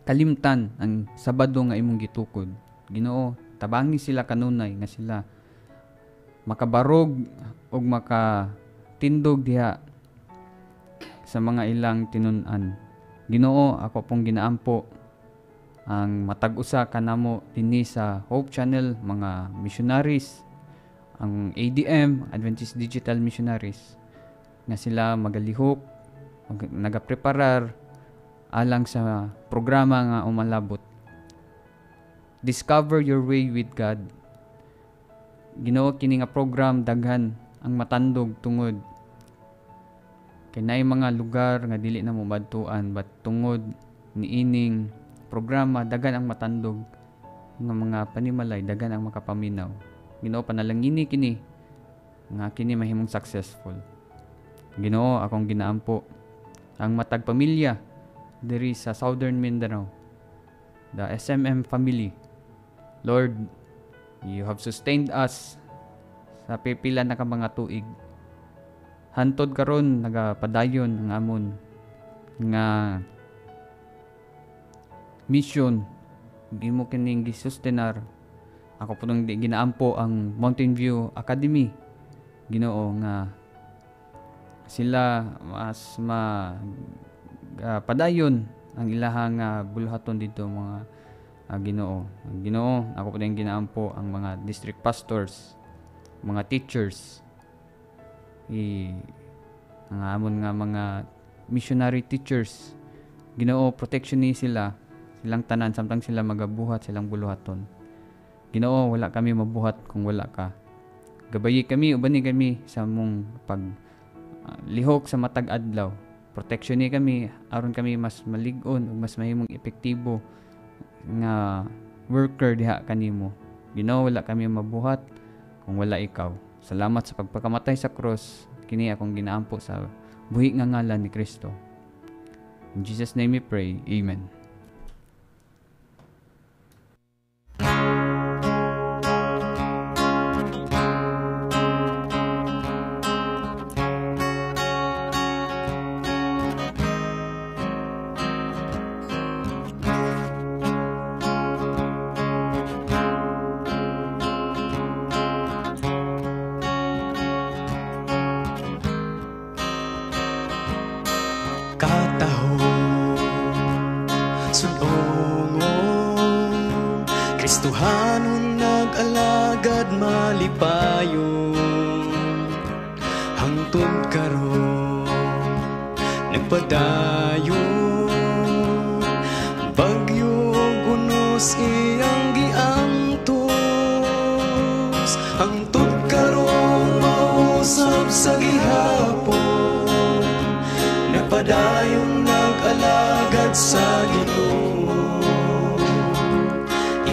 kalimtan ang Sabado nga imong gitukod. Ginoo, tabangi sila kanunay nga sila makabarog og makatindog diha sa mga ilang tinun-an. Ginoo, ako pong ginaampo ang matag-usa kanamo dinhi sa Hope Channel, mga missionaries, ang ADM, Adventist Digital Missionaries, nga sila magalihok, nagapreparar alang sa programa nga umalabot. Discover your way with God. Ginoo, kini nga program daghan ang matandog tungod kay naay mga lugar nga dili na mo madtuan, but tungod niining programa daghan ang matandog nga mga panimalay, daghan ang makapaminaw. Ginoo, panalangini kini nga kini mahimong successful. Ginoo, akong ginaampo ang matag pamilya diri sa Southern Mindanao, the SMM family. Lord, you have sustained us sa pipila na ka mga tuig. Hantod karon nagapadayon ang amon nga mission. Di mo kining gisustenar. Ako po nung ginaampo ang Mountain View Academy. Ginoo, nga sila mas padayon ang ilahang buluhaton dito mga Ginoo. Ang Ginoo, ako po din ginaampo ang mga district pastors, mga teachers, ang amon nga mga missionary teachers. Ginoo, protection ni sila, silang tanan, samtang sila magabuhat silang buluhaton. Ginoo, wala kami mabuhat kung wala ka. Gabayi kami, ubani kami sa mong lihok sa matag adlaw. Protection ni kami, aron kami mas malig-on ug mas mahimong epektibo nga worker diha kanimo. Ginoo, wala kami mabuhat kung wala ikaw. Salamat sa pagpakamatay sa cross, kini akong ginaampo sa buhi nga ngalan ni Kristo. In Jesus' name we pray. Amen. Kristohanon nag-alagad malipayon, hangtod karon nagpadayon, bagyo gunos iyang giangtos, hangtod karon mausab sa gihapon, nagpadayon nag-alagad sa Ginoo.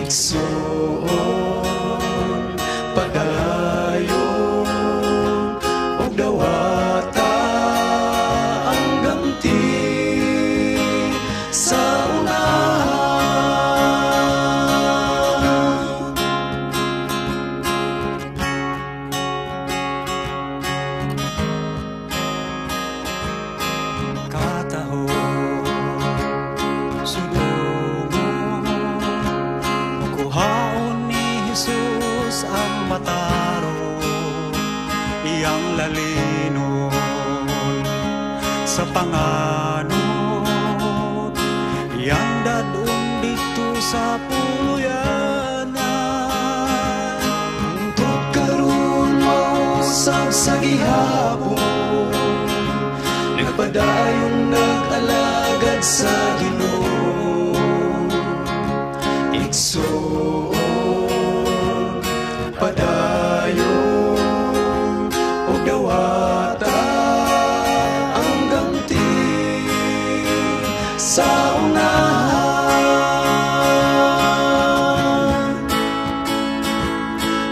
Igsoon, padayon, og dawata ang ganti sa unahan. Katahon, kuhaon ni Jesus ang mataro, iyang lalinon sa panganod, iyang dadon dito sa puluyanan. Hangtod karon mausab sa gihapon, nagpadayon nag-alagad sa Ginoo. Igsoon, padayon, og dawata ang ganti sa unahan.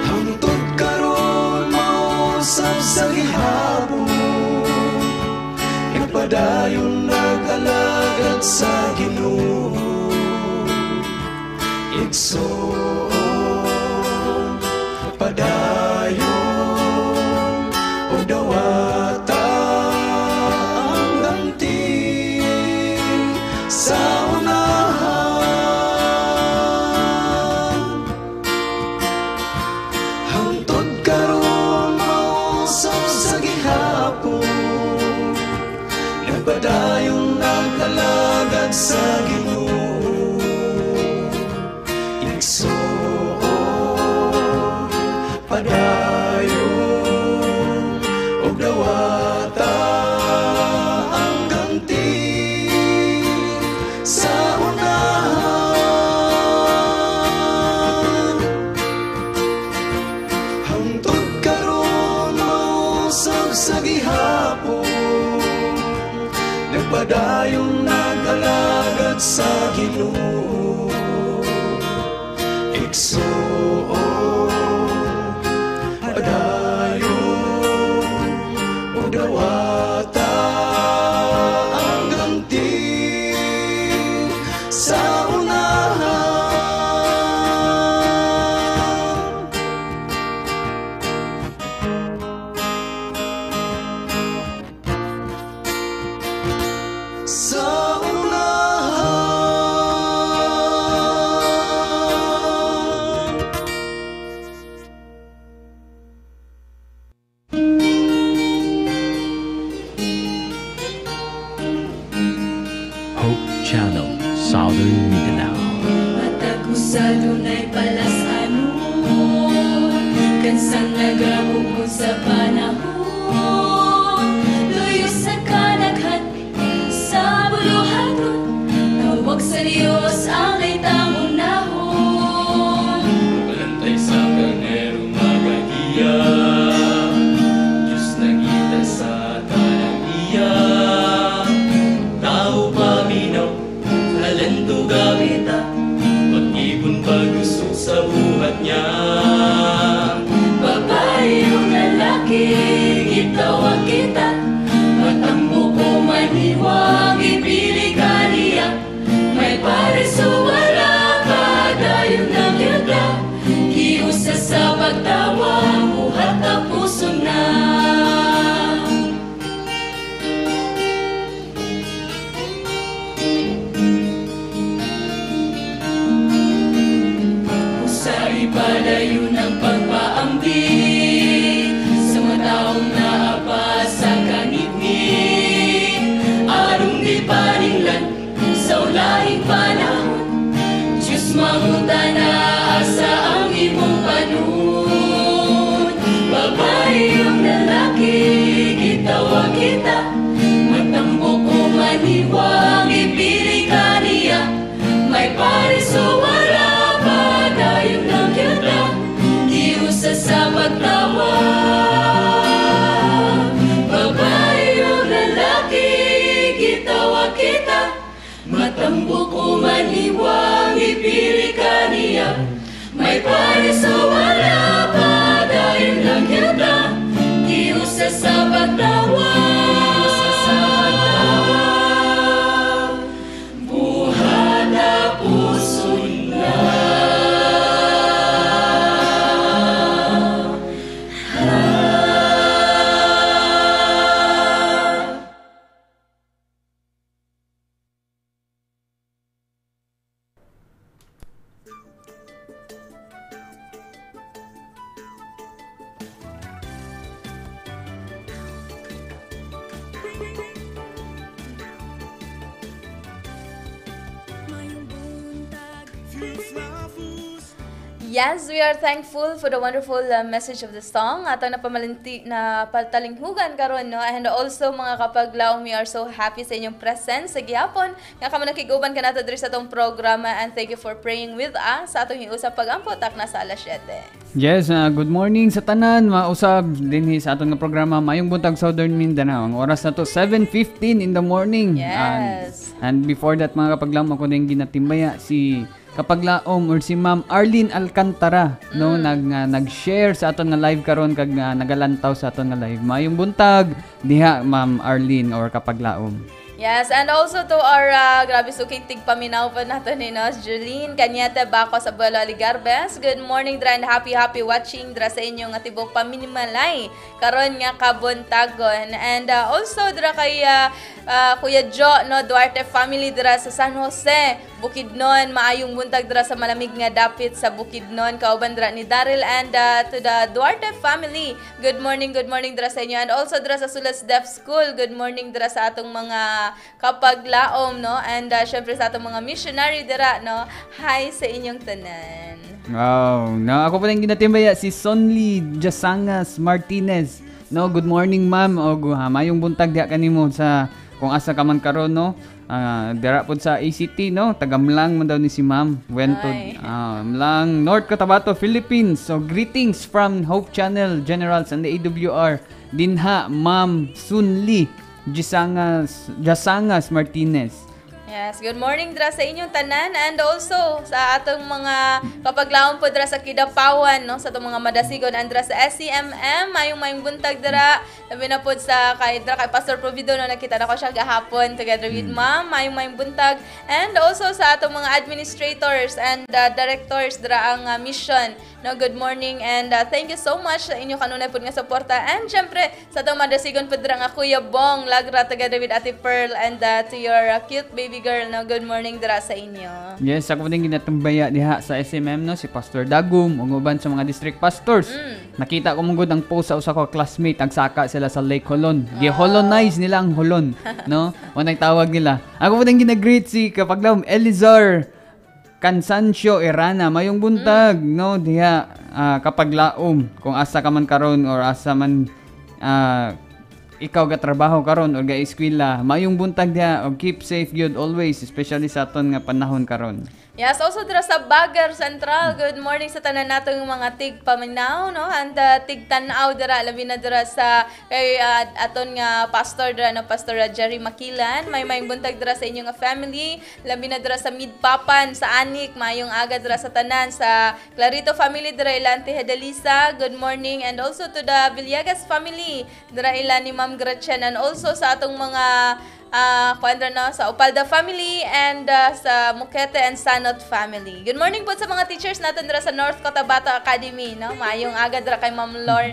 Hangtod karon mausab sa gihapon, nagpadayon nag-alagad sa Ginoo. Igsoon, padayon, og dawata ang ganti sa unahan. Hangtod karon mausab sa gihapon, nagpadayon nag-alagad sa Ginoo. Igsoon, padayon, og dawata ang ganti sa unahan. Hangtod karon mausab sa gihapon, nagpadayon nag-alagad sa Ginoo. Igsoon, padayon, og dawata ang ganti sa unahan. Sa unahan. Southern Mindanao. Matag usado na'y palas anon, kansang nagabukod sa panahon. Luyo sa kanaghan, sa buluhaton, tawag sa Diyos ang laitang unahon. Balantay sa kanero magagiya, Diyos nagita sa tanang iya. Tao paminaw, talento gamita, pag-ibon pag-usok sa buhat niya. Babae o lalaki, gitawag kita, matambo ko maniwag, ipili ka niya. May pares o wala ka, dayon ng yuda, kiusa sa pagtawa, buhat na puso na. Sa ipadayon ng pagpaambing sa mga taong naapa sa kanipin, arong di paninglan sa ulahing panahon. Diyos manguta na asa ang imong panun. Babae o lalaki, gitawag kita, matambok o maniwag, ipili ka niya. May pares o wala pa, dayon ng kita, kiusa sa pagtawa. Babae o lalaki, gitawag kita, matambok o maniwag, ipili ka niya. May pares o wala pa, dayon ng kita, kiusa sa pagtawa. Buhat na puso na. Yes, we are thankful for the wonderful message of the song. Ato na patalinghugan karon, no? And also mga kapaglaom, we are so happy sa inyong presence sa gihapon. Nga kamo nakiguban ka nato diri sa atong programa, and thank you for praying with us sa atong hiusap pagampo tak na sa alas 7. Yes, good morning sa tanan. Mausab dinhi sa atong programa Mayong Buntag Southern Mindanao. Ang oras na to 7:15 in the morning. Yes. And before that mga kapaglaom, ako din ginatimbaya si kapaglaom or si Ma'am Arlene Alcantara, no, nag-share sa aton nga live karon kag nagalantaw sa aton nga live. Mayong buntag diha Ma'am Arlene or kapaglaom. Yes, and also to our grabe suking tigpaminaw pa natin ni Nos Julene Cañete Baco sa Buelo Aligarbes. Good morning dra and happy watching dra sa inyong atibok paminimalay karon nga kabuntagon. And also dra kay Kuya Jo, no, Duarte family dra sa San Jose, Bukidnon. Maayong buntag dra sa malamig nga dapit sa Bukidnon. Kauban dra ni Daryl and to the Duarte family. Good morning dra sa inyo. And also dra sa Sulas Deaf School. Good morning dra sa atong mga kapaglaom, no? And syempre sa atong mga missionary dira, no? Hi sa inyong tanan. Wow. No, ako pa rin ginatimbaya si Sonly Jasangas Martinez. No, good morning ma'am. O mayong buntag diha kanimo sa kung asa ka man karon, no? Dira pod sa ACT, no? Tagamlang man daw ni si ma'am. Went to Mlang, North Cotabato, Philippines. So greetings from Hope Channel Generals and the AWR. Dinha Ma'am Sunli Jasangas Martinez. Yes, good morning dra sa inyong tanan, and also sa atong mga kapaglaom po dra sa Kidapawan, no, sa atong mga madasigon and dra sa SCMM. Mayong buntag dra, labi na po sa kay Pastor Provido, no, nakita na ko siya gahapon together with ma'am. Mayong buntag, and also sa atong mga administrators and directors dra ang mission, no. Good morning and thank you so much sa inyo kanunay po nga suporta, and syempre sa atong madasigon po dra nga Kuya Bong Lagra together with Ate Pearl, and to your cute baby baby girl, no? Good morning dira sa inyo. Yes, ako din ginatumbaya diha sa SMM, no, si Pastor Dagum ug uban sa mga district pastors. Nakita ko mong ang post sa usa ko classmate, agsaka sila sa Lake Holon. Gi-holonize nila ang Holon, no? Unang tawag nila. Ako din ginagreet si Kapaglaom Elizar Cansancio Irana, mayong buntag, no, diha Kapaglaom, kung asa ka man karon or asa man ikaw ga trabaho karon or ga eskwela, mayong buntag diha og keep safe gyud always, especially sa aton nga panahon karon. Yes, also dira sa Bagar Central. Good morning sa tanan natong mga tig paminaw, no? And tig tan-aw dira labi na dira sa kay aton nga pastor dira, no, Pastor Jerry Makilan. May buntag dira sa inyo nga family, labi na dira sa Midpapan, sa Anik, mayong aga dira sa tanan sa Clarito family dira ila Auntie Hedelisa. Good morning, and also to the Villegas family dira ila ni Ma'am Gretchen, and also sa atong mga kuandra na sa Upalda family and sa Mukete and Sanot family. Good morning po sa mga teachers natin dira sa North Cotabato Academy, no? Mayong aga dira kay Ma'am Lorna.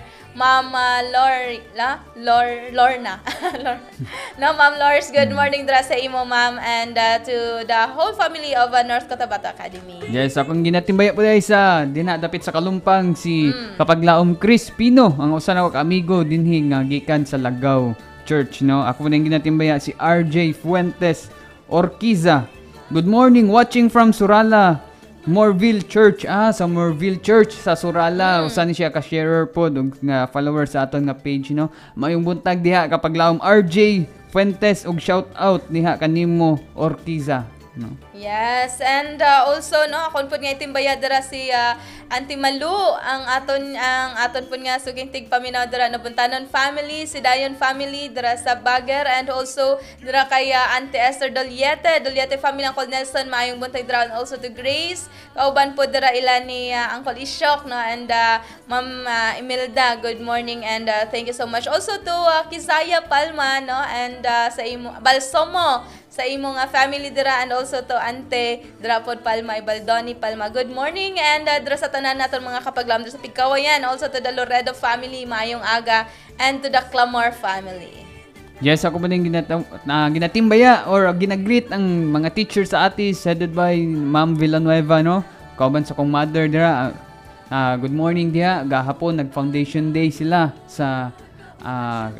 No, Ma'am Lors, good morning dira sa imo, ma'am, and to the whole family of North Cotabato Academy. Yes, akong ginatimbaya po dahil sa dinadapit sa Kalumpang si Kapaglaom Chris Pino, ang usa na ko amigo dinhi nga gikan sa Lagaw Church, no? Ako din ginatimbaya si RJ Fuentes Orquiza. Good morning, watching from Surala, Morville Church. Sa Morville Church sa Surala. Usa ni siya ka sharer po og nga follower sa aton nga page, no? Mayong buntag diha Kapaglaom RJ Fuentes og shout out diha kanimo Orquiza, no? Yes, and also, no, akon po nga itimbaya dira si Auntie Malu, ang aton po nga suging tigpaminaw dira na Buntanon family, si Dayon family dira sa Bagar, and also dira kay Auntie Esther Doliete family, Uncle Nelson, maayong buntag dira, and also to Grace, kauban po dira ila ni Uncle Ishok, no, and Ma'am Imelda, good morning, and thank you so much. Also to Kizaya Palma, no, and sa imo Balsomo, sa imong family dira, and also to Ante Drapod Palma, Ibaldoni Palma. Good morning, and dira sa tanan naton mga kapaglaom dira sa Pigkawayan, also to the Loredo family, mayong aga, and to the Clamor family. Yes, ako pa din ginatimbaya or ginagreet ang mga teachers sa atis headed by Ma'am Villanueva, no? Kauban sa kong mother dira. Good morning diha. Gahapon nag-foundation day sila sa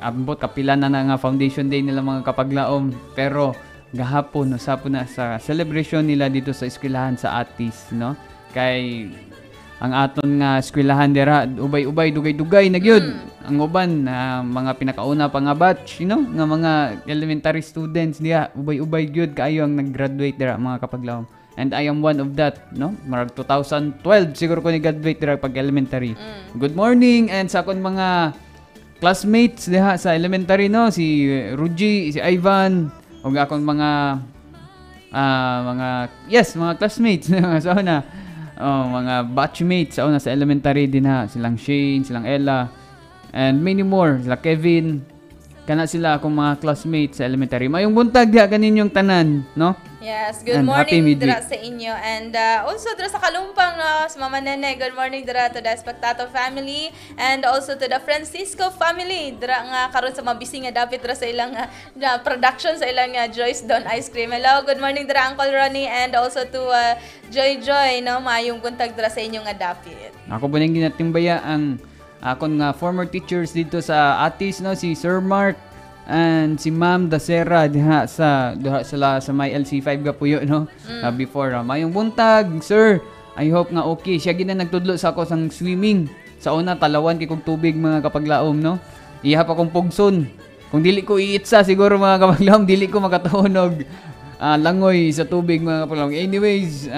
abot kapila na nga foundation day nila mga kapaglaom, pero gahapon usapon na sa celebration nila dito sa eskwelahan sa Atis, no? Kay ang aton nga eskwelahan dira ubay-ubay dugay-dugay na gyud. Ang uban mga pinakauna pa nga batch, you know, nga mga elementary students diha ubay-ubay gyud kaayo ang nag-graduate dira mga kapaglaom. And I am one of that, no? Marag 2012 siguro ko ni graduate dira pag elementary. Good morning, and sa akong mga classmates diha sa elementary, no, si Ruji, si Ivan, o akong mga classmates sa una, mga batchmates sa una sa elementary din ha, silang Shane, silang Ella, and many more, sila Kevin, kana sila akong mga classmates sa elementary. Mayong buntag diha kaninyong tanan, no? Yes, good And morning dira sa inyo, and also dira sa Kalumpang, no, sa Mama Nene, good morning dira to the Espectato family, and also to the Francisco family dira nga karon sa mabisi nga dapat dira sa ilang production sa ilang Joyce Don Ice Cream. Hello, good morning dira Uncle Ronnie, and also to Joy, no, mayong buntag dira sa inyo nga dapat. Ako po nang ginatimbaya ang akon nga former teachers dito sa Atis, no, si Sir Mark and si Ma'am Dasera diha sila sa may LC5 ga puyo, no, before. Mayong buntag, sir, I hope nga okay siya gina nagtudlo sa ako sang swimming sa una, talawan kay kog tubig mga kapaglaom, no, ihap akong pugson, kung dili ko iitsa siguro mga kapaglaom dili ko makatunog langoy sa tubig mga kapaglaom. Anyways,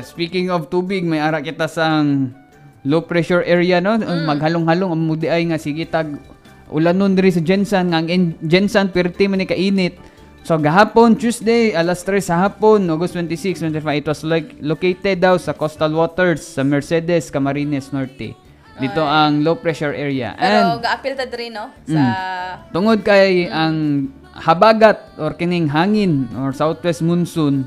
speaking of tubig, may ara kita sang low pressure area, no, maghalong-halong ang mudiay nga sige tag ulanon diri sa Jensan, nga ang Jensan perti man ni kainit. So gahapon Tuesday alas 3 sa hapon, August 26, 25, it was located daw sa coastal waters sa Mercedes, Camarines Norte. Dito ang low pressure area. Pero gaapil ta diri, no, sa tungod kay ang habagat or kining hangin or southwest monsoon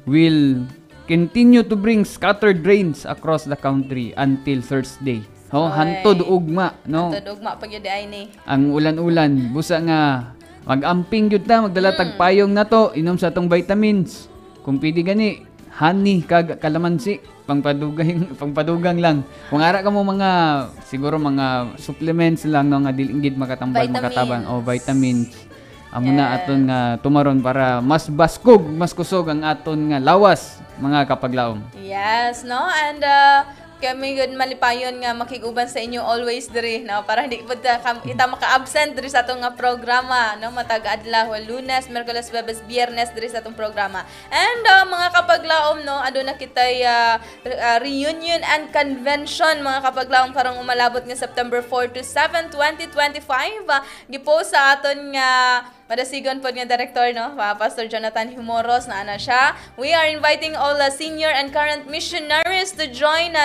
will continue to bring scattered rains across the country until Thursday. Hantod ugma, no? Hantod ugma pag yun ay ni. Ang ulan-ulan, busa nga Mag-amping gyud ta, magdala tag payong na to, inom sa atong vitamins. Kung pwede gani, honey kag kalamansi, pangpadugang lang. Kung ara ka mo mga siguro mga supplements lang no nga dili gid makatambal Vitamins. makatabang vitamins. Amo na aton nga tumaron para mas baskog, mas kusog ang aton nga lawas mga kapaglaom. Yes, no? And kami good malipayon nga makiguban sa inyo always diri, no? Para hindi pud ita maka-absent diri sa atong nga programa, no? Matag adlaw, Lunes, Miyerkules, Huwebes, Biyernes diri sa atong programa. And mga kapaglaom, no, aduna kitay reunion and convention mga kapaglaom karong umalabot nga September 4 to 7, 2025. Gipost sa aton nga madasigon po nga director, no? Pastor Jonathan Himoros na ana siya. We are inviting all the senior and current missionaries to join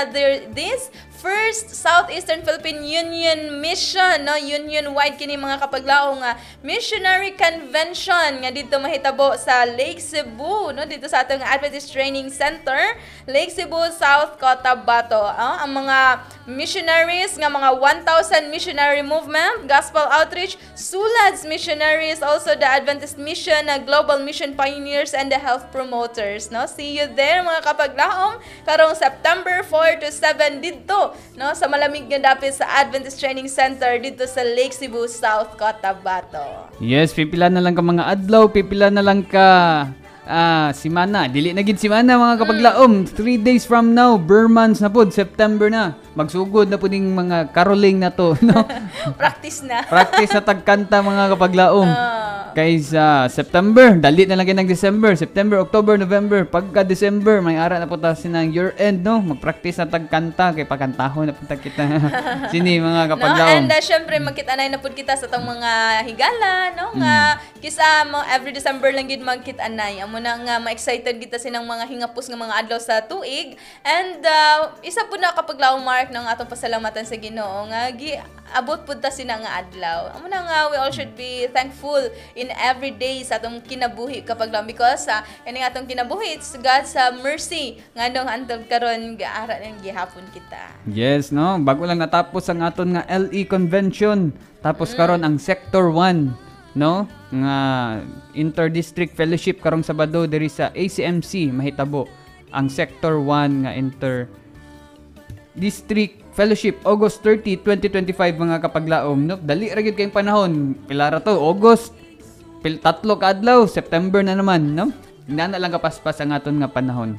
this first Southeastern Philippine Union mission, no? Union-wide kini mga kapaglaong missionary convention nga dito mahitabo sa Lake Cebu, no? Dito sa atong Adventist Training Center, Lake Cebu, South Cotabato. Ang mga missionaries nga mga 1,000 missionary movement, gospel outreach, SULAD's missionaries, also the Adventist Mission, Global Mission Pioneers, and the health promoters, no? See you there mga kapaglaom karong September 4 to 7 dito, no, sa malamig nga dapit sa Adventist Training Center dito sa Lake Cebu, South Cotabato. Yes, pipila na lang ka mga adlaw, pipila na lang ka simana. Dili na gid simana mga kapaglaom. 3 days from now, Burmans na pod, September na. Magsugod na po ning mga caroling na to, no? Practice na. Practice na tagkanta mga kapaglaom. Kaysa September, dali na lang kayo ng December, September, October, November. Pagka December, may ara na po tayo sinang year end, no? Mag-practice na tagkanta, kay pagkantahon na po kita. Sini mga kapaglaom. No? And syempre, magkita-anay na po kita sa itong mga higala, no? Nga, kisa mo, every December lang yun magkita-anay. Amo na nga, ma-excited kita sinang mga hingapos ng mga adlaw sa tuig. And isa po na kapaglaong mark ng atong pasalamatan sa Ginoo nga abot pud ta sina nga adlaw. Amo na nga, we all should be thankful in every day sa atong kinabuhi kapag lang because kani atong kinabuhi it's God's mercy nga nung antog karon gaara ng gihapon kita. Yes, no. Bago lang natapos ang aton nga LE convention. Tapos karon ang Sector 1, no? Nga Inter-District Fellowship karong Sabado diri sa ACMC mahitabo. Ang Sector 1 nga Inter-District Fellowship August 30, 2025 mga kapaglaom, no? Dali ra gyud kayong panahon. Pila ra to? August. Tatlo ka adlaw, September na naman, no? Hindi na lang kapaspas ang aton nga panahon.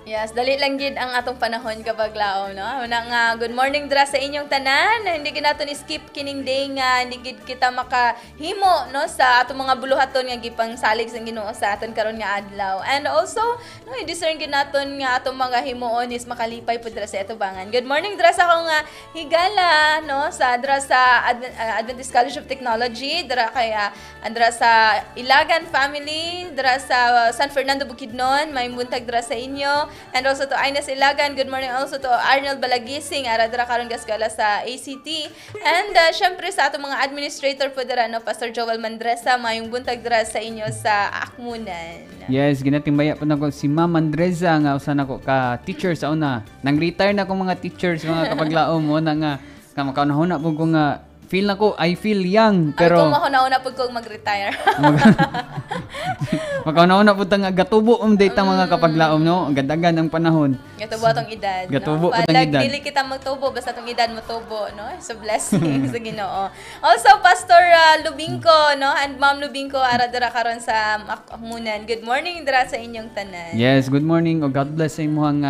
Yes, dali lang gid ang atong panahon kapag laom, no? Una nga, good morning dra sa inyong tanan. Hindi gid naton skip kining day nga hindi gid kita makahimo, no, sa atong mga buluhaton nga gipang salig sa Ginoo sa aton karon nga adlaw. And also, no, i-discern gid naton nga atong mga himuon is makalipay pud dra sa atubangan. Good morning dra sa akong higala, no, sa dra sa Adventist College of Technology, dra kay dra sa Ilagan family, dra sa San Fernando Bukidnon, may buntag dra sa inyo. And also to Ines Ilagan, good morning also to Arnold Balagising, aradra karon gaskala sa ACT. And syempre sa atong mga administrator po dira, no, Pastor Joel Mandresa, mayong buntag dira sa inyo sa Akmunan. Yes, ginatimbaya po nako si Ma'am Andresa nga usa nako ka teacher sa una. Nang retire na ko mga teachers mga kapaglaom mo na nga makaunahon po ko nga I feel young, pero kung mahuna-una po kong mag-retire. Makauna-una po nga gatubo data mga kapaglaom, no? Ang gadagan ang panahon. Gatubo atong edad, gatubo no? Palag edad. Dili kita magtubo basta atong edad motubo, no? So blessing sa Ginoo. Also Pastor Lubingko, no? And Ma'am Lubingko ara dira karon sa Akmunan. Good morning dira sa inyong tanan. Yes, good morning o God bless sa imong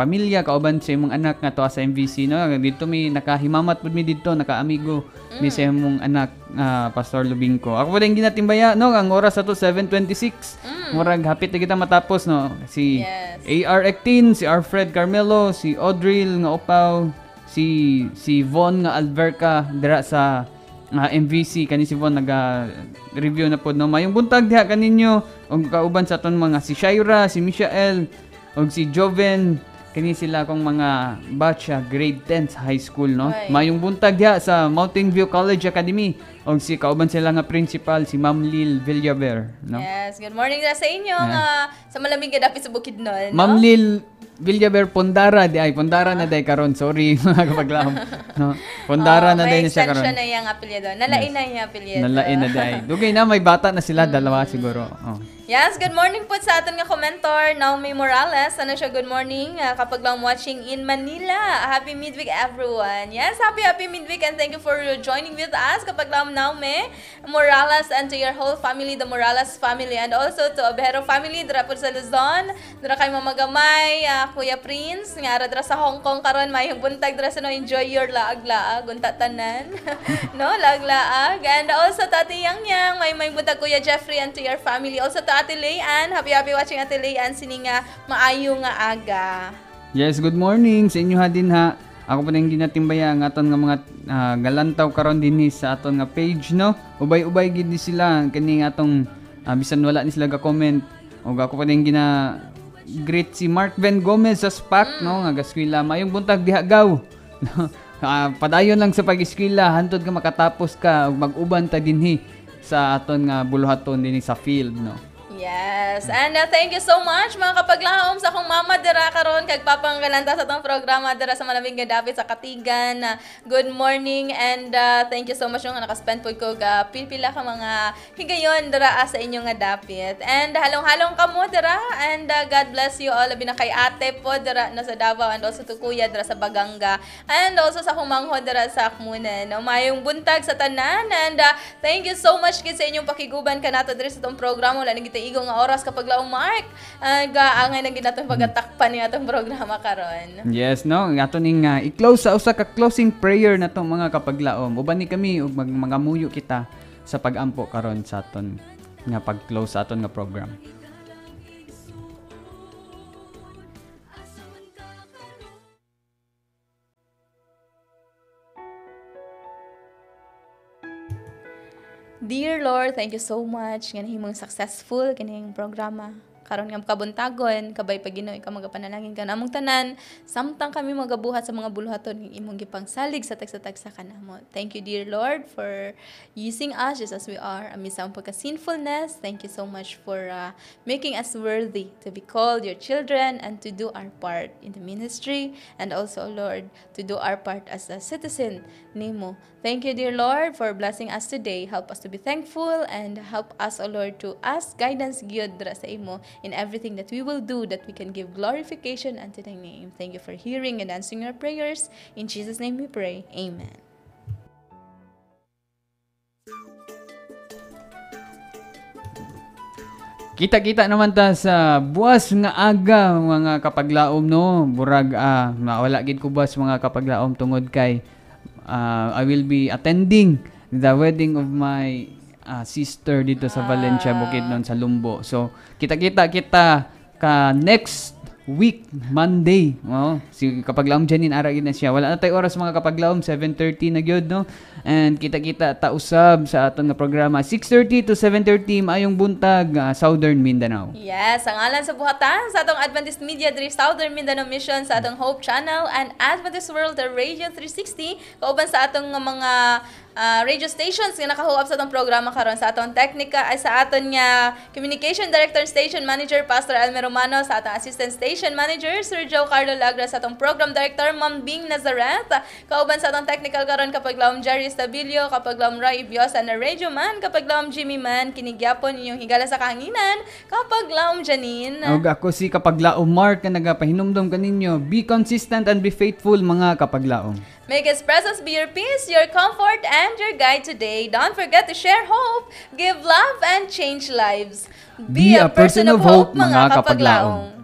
pamilya kauban sa imong anak nga tuwa sa MVC, no? Dito mi nakahimamat pud mi dito, nakaamigo mi sa imong anak Pastor Lubingko. Ako pa din ginatimbaya, no? Ang oras ato 7:26. Murag hapit na kita matapos, no? Si AR Ectin, si Arfred Carmelo, si Audril nga upaw, si Von nga Alverca dira sa MVC kani si Von naga-review na pod, no? Mayong buntag diha kaninyo og kauban sa aton mga si Shaira, si Michael og si Joven kini sila kong mga batch grade 10 sa high school, no? Ay. Mayong buntag diha sa Mountain View College Academy og si kauban sila nga principal si Ma'am Lil Villaver, no? Yes, good morning na sa inyo sa malamig nga dapit sa Bukidnon, no? Ma'am Lil Villaver Pondara na day karon. Sorry mga kapaglaom. No. Pondara na day na siya karon. May extension na yung apelyido. Nalain na yung apelyido. Nalain na day. Dugay na may bata na sila dalawa siguro. Oh. Yes, good morning po sa aton nga commentor, Naomi Morales. Ano siya, good morning. Kapag lang watching in Manila. Happy midweek, everyone. Yes, happy midweek and thank you for joining with us. Kapag lang Naomi Morales and to your whole family, the Morales family, and also to Abero family, dira po sa Luzon. Dira kay Mamagamay, Kuya Prince, nga ara dira sa Hong Kong karon may buntag dira sa no, enjoy your laag-laag, unta tanan. No, laag-laag. And also Tati Yang, may buntag Kuya Jeffrey and to your family. Also to Ate Leanne, happy watching Ate Leanne, sini nga maayo nga aga. Yes, good morning sa inyo ha din ha. Ako pa nang ginatimbaya ang aton nga mga galantaw karon dinhi sa aton nga page, no. Ubay-ubay gid sila kani atong bisan wala ni sila ga comment. Og ako pa nang greet si Mark Ben Gomez sa SPAC, no, nga gaskwela mayong buntag diha gaw. Padayon lang sa pag-eskwela hantod ka makatapos ka ug mag-uban ta dinhi sa aton nga buluhaton dinhi sa field, no. Yes, and thank you so much mga kapaglaom sa akong mama dira karon kag papanggalanta sa tong programa dira sa malamig nga dapit sa Katigan. Good morning and thank you so much nga nakaspend po ko pipila ka mga higayon dira sa inyo nga dapit. And halong-halong kamo dira and God bless you all labi na kay ate po dira na sa Davao and also to kuya dira sa Baganga and also sa humangho dira sa Akmunan. No, mayong buntag sa tanan and thank you so much gid sa inyong pakiguban kanato dira sa tong programa wala nang igong nga oras kapag laong Mark gaangay na ginatong pagatakpan ni atong programa karon. Yes, no, ato ning i-close sa usa ka closing prayer natong mga kapaglaom. Uban ni kami ug magamuyo kita sa pag-ampo karon sa aton nga pag-close sa aton nga program. Dear Lord, thank you so much nga nahimong successful kining programa. Karon nga kabuntagon, kabay Paginoy ka magapanalangin ka namong tanan, samtang kami magabuhat sa mga buluhaton ng imong gipangsalig sa tagsa-tagsa kanamo. Thank you, dear Lord, for using us just as we are amidst ang pagka-sinfulness. Thank you so much for making us worthy to be called your children and to do our part in the ministry and also, Lord, to do our part as a citizen nimo. Thank you, dear Lord, for blessing us today. Help us to be thankful and help us, O Lord, to ask guidance gyud dira sa imo in everything that we will do, that we can give glorification unto thy name. Thank you for hearing and answering our prayers. In Jesus' name we pray. Amen. Kita-kita naman ta sa buwas nga aga mga kapaglaom, no. Burag wala gid ko buwas mga kapaglaom tungod kay I will be attending the wedding of my sister dito sa Valencia, Bukidnon sa Lumbo. So, kita-kita kita ka next week, Monday. Oh, si kapaglaom Janine aragin na siya. Wala na tay oras mga kapaglaom, 7:30 na gyud, no. And kita-kita ta usab sa aton nga programa 6:30 to 7:30 maayong buntag Southern Mindanao. Yes, ang alan sa buhatan sa atong Adventist Media diri Southern Mindanao Mission sa atong Hope Channel and Adventist World Radio 360 kauban sa atong mga radio stations nga nakahuap sa atong programa karon sa atong teknika ay sa aton nga Communication Director and Station Manager Pastor Elmer Romano, sa atong Assistant Station Manager Sir Joe Carlo Lagra, sa atong Program Director Ma'am Bing Nazareth, kauban sa atong technical karon kapag laom Jerry Stabilio, kapag laom Ray Ibiosa na Radio Man, kapag laom Jimmy Man kinigyapon inyong higala sa kahanginan, kapag laom Janine. Og ako si kapaglaom Mark nga nagapahinumdom kaninyo, be consistent and be faithful mga kapaglaom. May His presence be your peace, your comfort, and your guide today. Don't forget to share hope, give love, and change lives. Be a person of hope, mga kapaglaom.